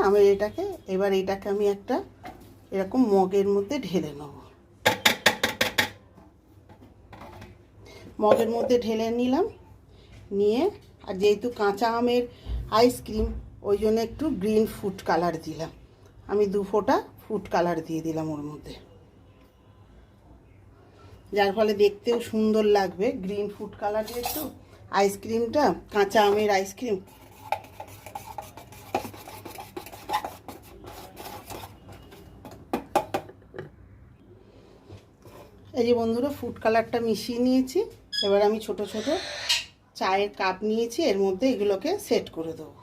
আমি এবার এটাকে আমি একটা এরকম মগের মধ্যে ঢেলে নেব। মগের মধ্যে ঢেলে নিলাম, নিয়ে আর যেহেতু কাঁচা আমের আইসক্রিম ওই জন্য একটু গ্রিন ফুড কালার দিলাম। আমি 2 ফোঁটা ফুড কালার দিয়ে দিলাম ওর মধ্যে, যার ফলে দেখতেও সুন্দর লাগবে। গ্রিন ফুড কালার যেহেতু আইসক্রিমটা কাঁচা আমের আইসক্রিম। এই যে বন্ধুরা ফুড কালারটা মিশিয়ে নিয়েছি। এবার আমি ছোট ছোট চায়ের কাপ নিয়েছি, এর মধ্যে এগুলোকে সেট করে দেবো।